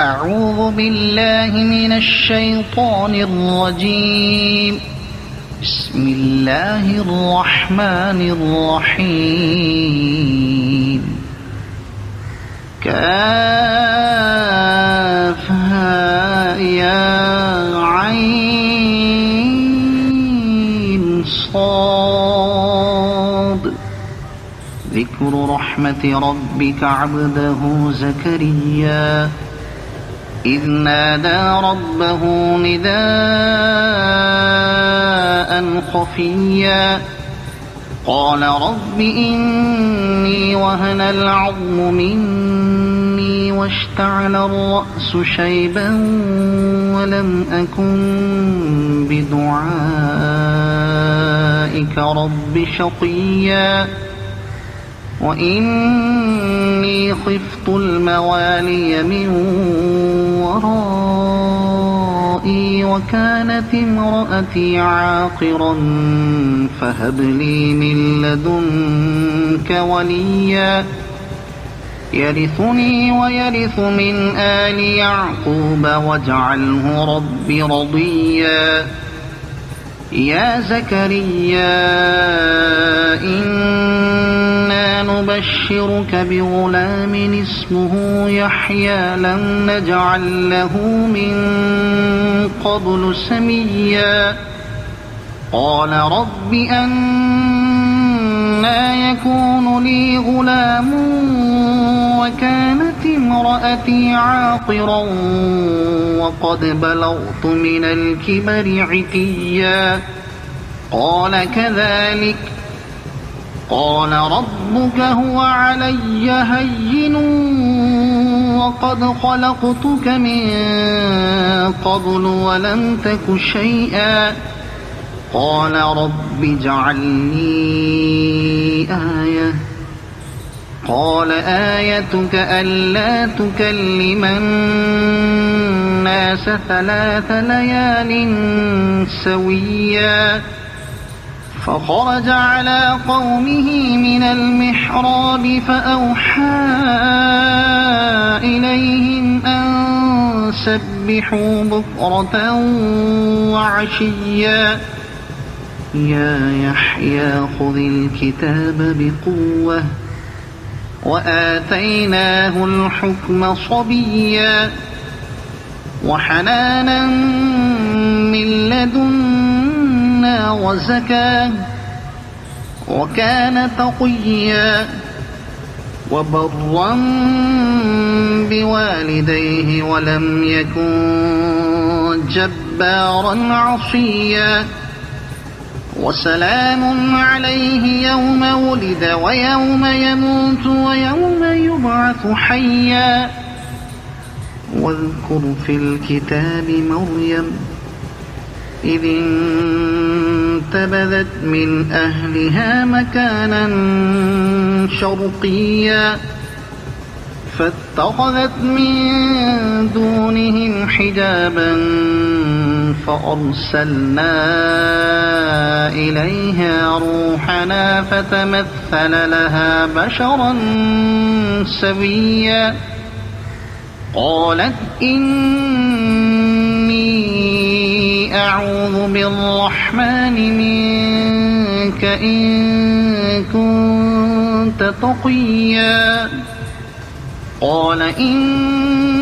أعوذ بالله من الشيطان الرجيم. بسم الله الرحمن الرحيم. كافها يا عين صاد. ذكر رحمة ربك عبده زكريا إذ نادى ربه نداء خفيا قال رب إني وهن العظم مني واشتعل الرأس شيبا ولم أكن بدعائك رب شقيا وإني خفت الموالي من ورائي وكانت امرأتي عاقرا فهب لي من لدنك وليا يرثني ويرث من آل يعقوب واجعله رب رضيا. يا زكريا إنا نبشرك بغلام اسمه يحيى لم نجعل له من قبل سميا قال رب أنى يكون لي غلام وكانت امرأتي عاقرا وقد بلغت من الكبر عتيا قال كذلك قال ربك هو علي هين وقد خلقتك من قبل ولم تك شيئا قال رب اجعل لي آية قال آيتك ألا تكلم الناس 3 ليال سويا فخرج على قومه من المحراب فأوحى إليهم أن سبحوا بكرة وعشيا يا يحيى خذ الكتاب بقوة وآتيناه الحكم صبيا وحنانا من لدنا وزكاة وكان تقيا وبرا بوالديه ولم يكن جبارا عصيا وسلام عليه يوم ولد ويوم يموت ويوم يبعث حيا واذكر في الكتاب مريم إذ انتبذت من أهلها مكانا شرقيا فاتخذت من دونهم حجابا فأرسلنا إليها روحنا فتمثل لها بشرا سويا قالت إني أعوذ بالرحمن منك إن كنت تقيا قال إنما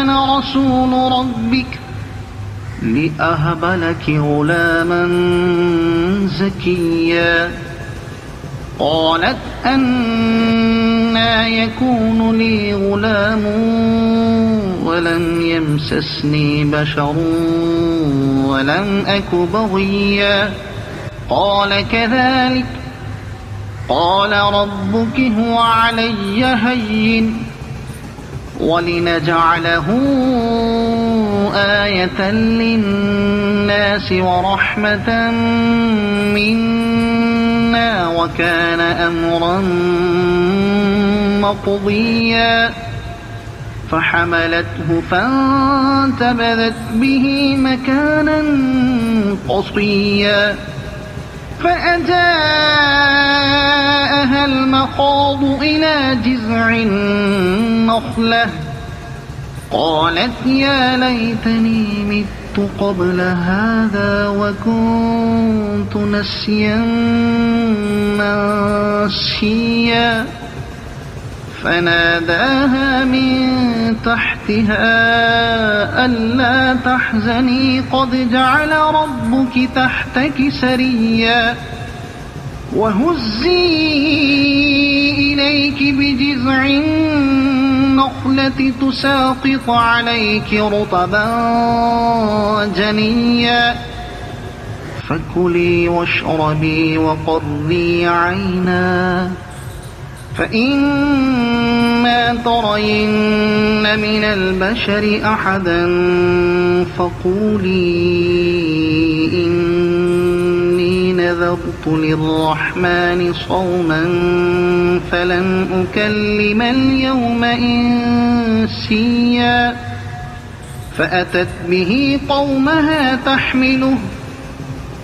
أنا رسول ربك لأهب لك غلاما زكيا قالت أنى يكون لي غلام ولم يمسسني بشر ولم أك بغيا قال كذلك قال ربك هو علي هين ولنجعله آية للناس ورحمة منا وكان أمرا مقضيا فحملته فانتبذت به مكانا قصيا فأجاءها المخاض إلى جذع النخلة قالت يا ليتني مت قبل هذا وكنت نسيا منسيا فناداها من تحتها ألا تحزني قد جعل ربك تحتك سريا وهزي إليك بجذع النخلة تساقط عليك رطبا جنيا فكلي واشربي وقري عينا فإما ترين من البشر أحدا فقولي إني نذرت للرحمن صوما فلن أكلم اليوم إنسيا فأتت به قومها تحمله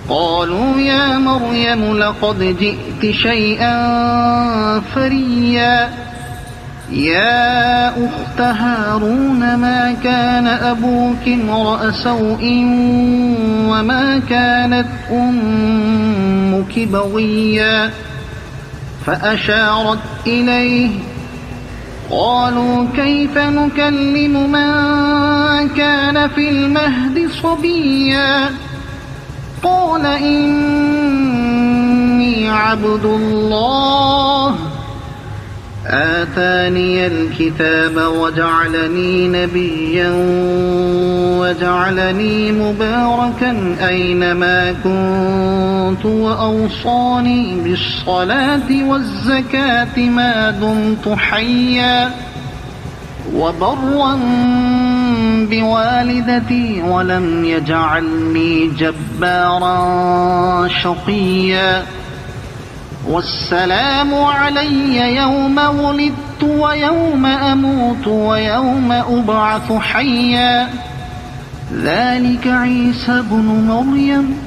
قالوا يا مريم لقد جئت شيئا فريا يا أخت هارون ما كان أبوك امرأ سوء وما كانت أمك بغيا فأشارت إليه قالوا كيف نكلم من كان في المهد صبيا قال إني عبد الله آتاني الكتاب وجعلني نبيا وجعلني مباركا أينما كنت وأوصاني بالصلاة والزكاة ما دمت حيا وبرا بوالدتي ولم يجعلني جبارا شقيا والسلام علي يوم ولدت ويوم أموت ويوم أبعث حيا ذلك عيسى بن مريم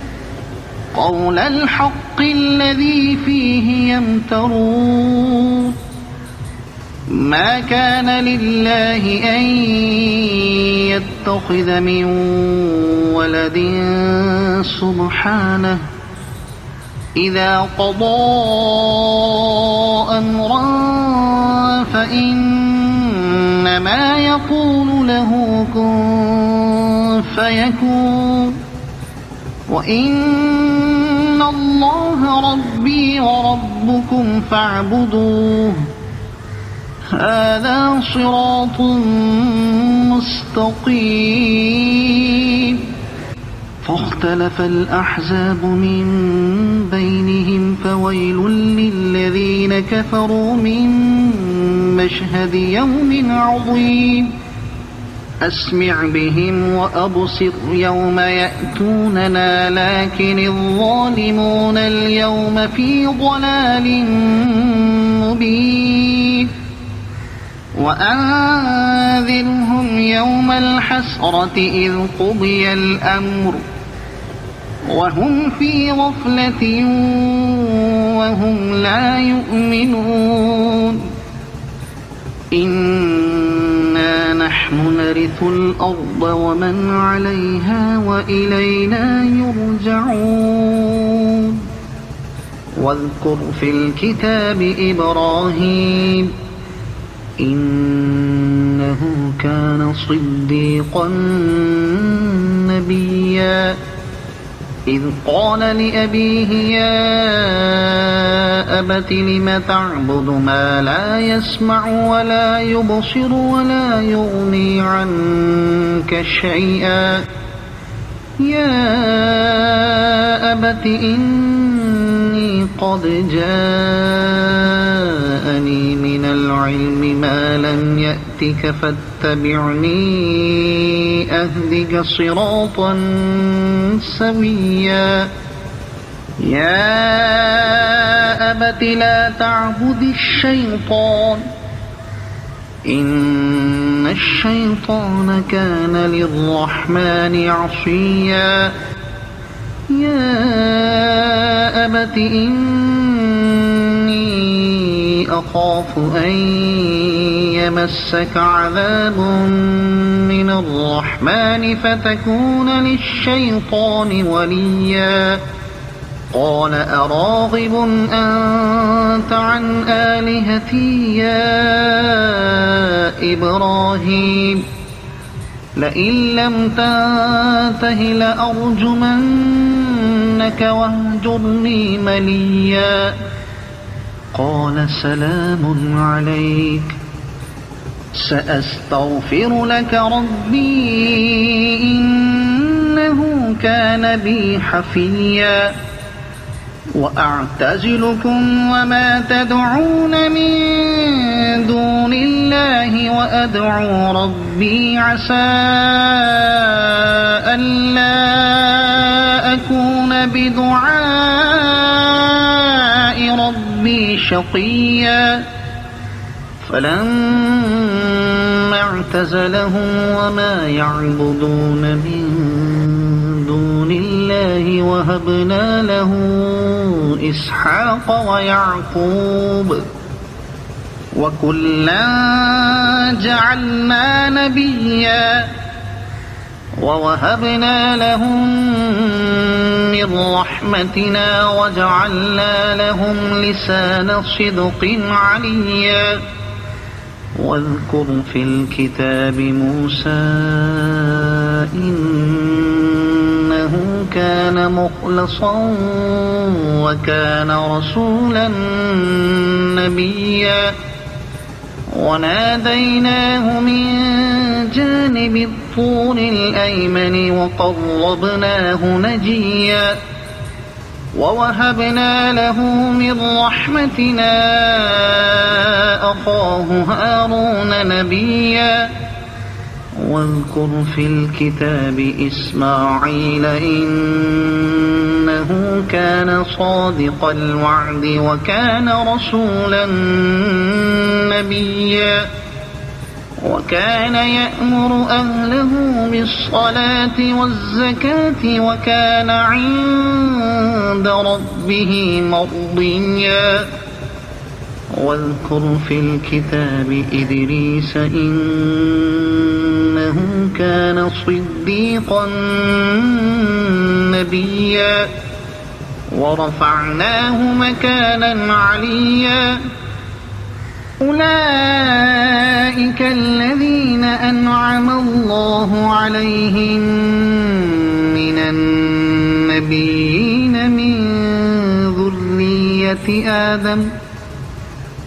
قول الحق الذي فيه يمترون ما كان لله أن يتخذ من ولد سبحانه إذا قضى أمرا فإنما يقول له كن فيكون وإن الله ربي وربكم فاعبدوه هذا صراط مستقيم فاختلف الأحزاب من بينهم فويل للذين كفروا من مشهد يوم عظيم أسمع بهم وأبصر يوم يأتوننا لكن الظالمون اليوم في ضلال مبين وأنذرهم يوم الحسرة إذ قضي الأمر وهم في غفلة وهم لا يؤمنون إنا نحن نرث الأرض ومن عليها وإلينا يرجعون واذكر في الكتاب إبراهيم إنه كان صديقا نبيا إذ قال لأبيه يا أبت لم تعبد ما لا يسمع ولا يبصر ولا يغني عنك شيئا يا أبت إني قد جاءني من العلم ما لم يأتك فاتبعني أهدك صراطا سويا يا أبت لا تعبد الشيطان إن الشيطان كان للرحمن عصيا يا أبت إني أخاف أن يمسك عذاب من الرحمن فتكون للشيطان وليا قال أراغب أنت عن آلهتي يا إبراهيم لئن لم تنته لأرجمنك واهجرني مليا قال سلام عليك سأستغفر لك ربي إنه كان بي حفيا وأعتزلكم وما تدعون من دون الله وأدعو ربي عسى ألا أكون بدعاء ربي شقيا فلما اعتزلهم وما يعبدون من دون الله وهبنا له إسحاق ويعقوب وكلا جعلنا نبيا ووهبنا لهم من رحمتنا وجعلنا لهم لسان صدق عليا واذكر في الكتاب موسى إنه كان مخلصا وكان رسولا نبيا وناديناه من جانب الطور الأيمن وقربناه نجيا ووهبنا له من رحمتنا أخاه هارون نبيا واذكر في الكتاب إسماعيل إنه كان صادق الوعد وكان رسولا نبيا وكان يأمر أهله بالصلاة والزكاة وكان عند ربه مرضيا واذكر في الكتاب إدريس إنه كان صديقا نبيا ورفعناه مكانا عليا أولئك الذين أنعم الله عليهم من النبيين من ذرية آدم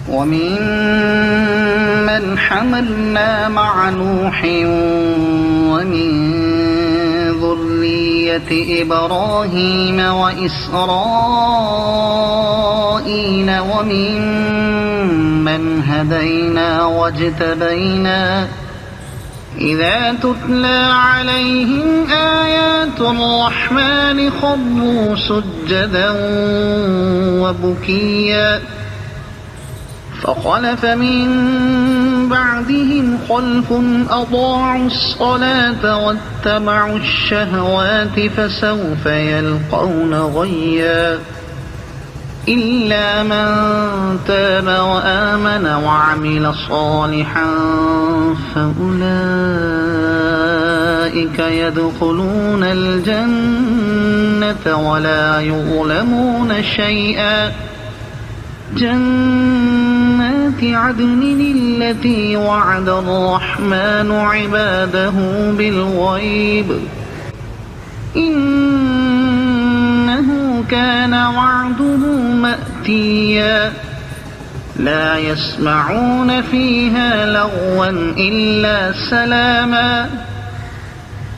ومن من حملنا مع نوح ومن ذرية إبراهيم وإسرائيل ومن من هدينا واجتبينا إذا تتلى عليهم آيات الرحمن خروا سجدا وبكيا فخلف من بعدهم خلف أضاعوا الصلاة واتبعوا الشهوات فسوف يلقون غيا إلا من تاب وآمن وعمل صالحا فأولئك يدخلون الجنة ولا يظلمون شيئا جنات عدن التي وعد الرحمن عباده بالغيب إنه كان وعده مأتيا لا يسمعون فيها لغوا إلا سلاما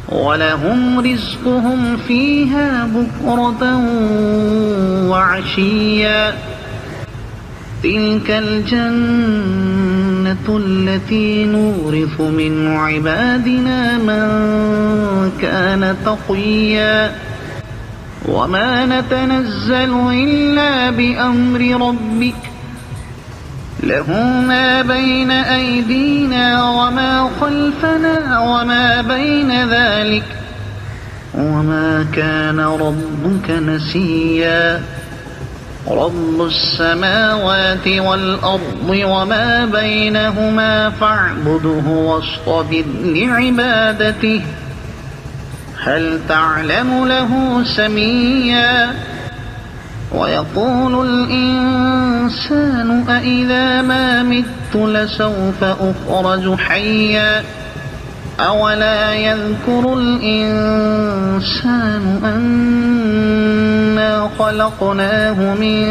ولهم رزقهم فيها بكرة وعشيا تلك الجنة التي نورث من عبادنا من كان تقيا وما نتنزل إلا بأمر ربك له ما بين أيدينا وما خلفنا وما بين ذلك وما كان ربك نسيا رب السماوات والأرض وما بينهما فاعبده واصطبر لعبادته هل تعلم له سميا ويقول الإنسان أإذا ما مت لسوف أخرج حيا أولا يذكر الإنسان أنا خلقناه من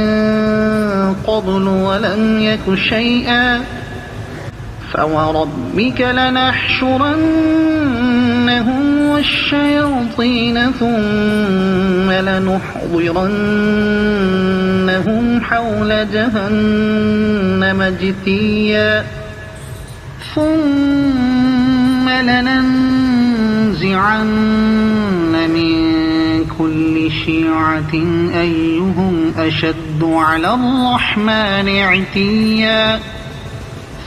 قبل ولم يك شيئا فوربك لنحشرنهم والشياطين ثم لنحضرنهم حول جهنم جثيا ثم لننزعن من كل شيعة أيهم أشد على الرحمن عتيا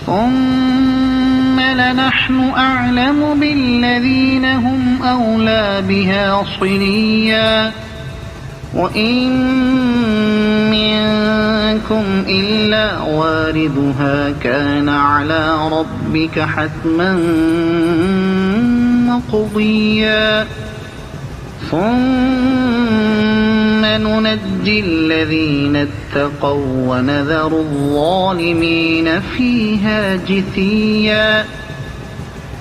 ثم لنحن أعلم بالذين هم أولى بها صليا وإن منكم إلا واردها كان على ربك حتما مقضيا ثم ننجي الذين اتقوا ونذر الظالمين فيها جثيا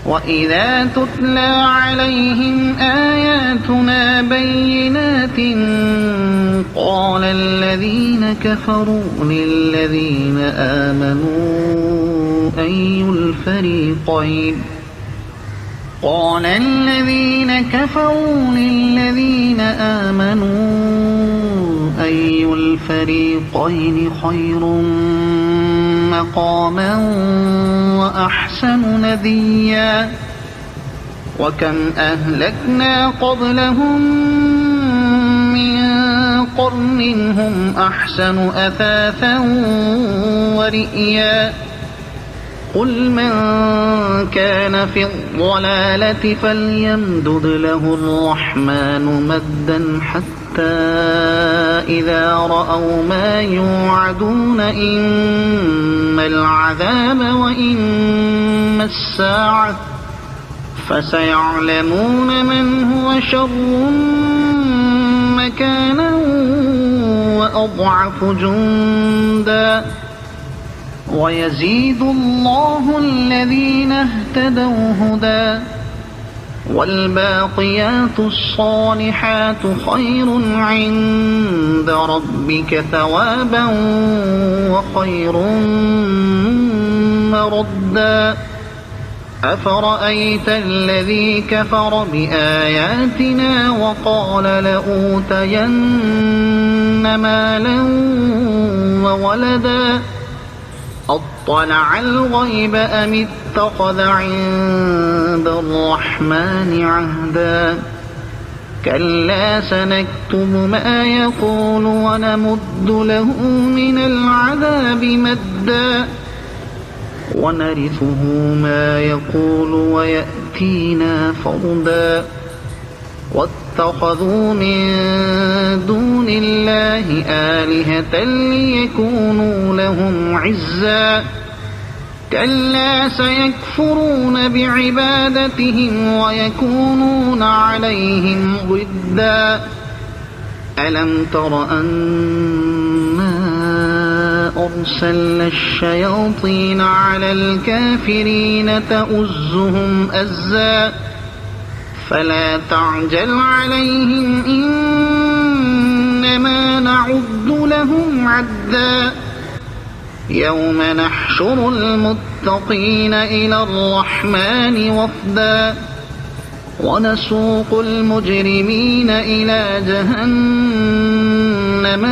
وإذا تتلى عليهم آياتنا بينات قال الذين كفروا للذين آمنوا أي الفريقين قال الذين كفروا للذين آمنوا أي الفريقين خير مقاما وأحسن نديا وكم أهلكنا قبلهم من قرن هم أحسن أثاثا ورئيا قل من كان في الضلالة فليمدد له الرحمن مدا حتى إذا رأوا ما يوعدون إما العذاب وإما الساعة فسيعلمون من هو شر مكانا وأضعف جندا ويزيد الله الذين اهتدوا هدى والباقيات الصالحات خير عند ربك ثوابا وخير مردا أفرأيت الذي كفر بآياتنا وقال لأوتين مالا وولدا أطلع الغيب أم اتخذ عند الرحمن عهدا كلا سنكتب ما يقول ونمد له من العذاب مدا ونرثه ما يقول ويأتينا فردا واتخذوا من دون الله آلهة ليكونوا لهم عزا كلا سيكفرون بعبادتهم ويكونون عليهم ضدا ألم تر أنا أرسلنا الشياطين على الكافرين تؤزهم أزا فلا تعجل عليهم إنما نعد لهم عدا يوم نحشر المتقين إلى الرحمن وفدا ونسوق المجرمين إلى جهنم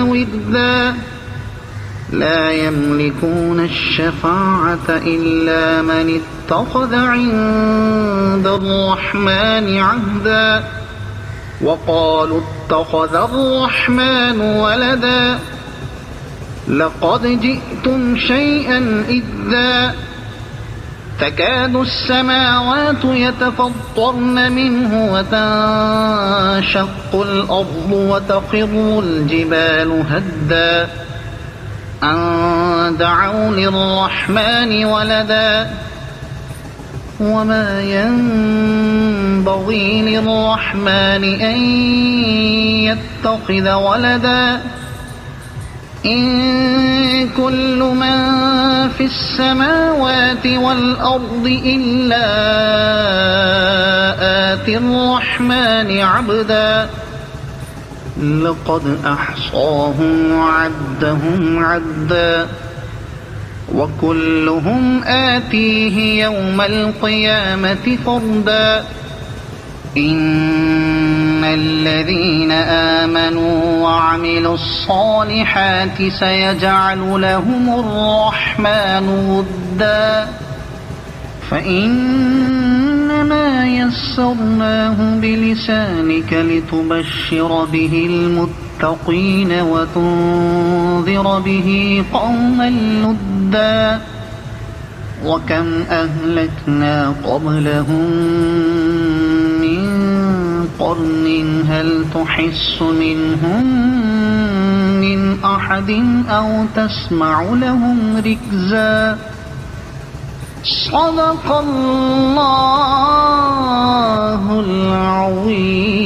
وردا لا يملكون الشفاعة إلا من اتخذ عند الرحمن عهدا وقالوا اتخذ الرحمن ولدا لقد جئتم شيئا إدا تكاد السماوات يتفطرن منه وتنشق الأرض وتخر الجبال هدا أن دعوا للرحمن ولدا وما ينبغي للرحمن أن يتخذ ولدا إن كل من في السماوات والأرض إلا آتي الرحمن عبدا لقد أحصاهم وعدهم عدا وكلهم آتيه يوم القيامة فردا إن الذين آمنوا وعملوا الصالحات سيجعل لهم الرحمن ودا فإنما يسرناه بلسانك لتبشر به المتقين وتنذر به قوما لدا وكم أهلكنا قبلهم من قرن هل تحس منهم من أحد أو تسمع لهم ركزا صدق الله العظيم.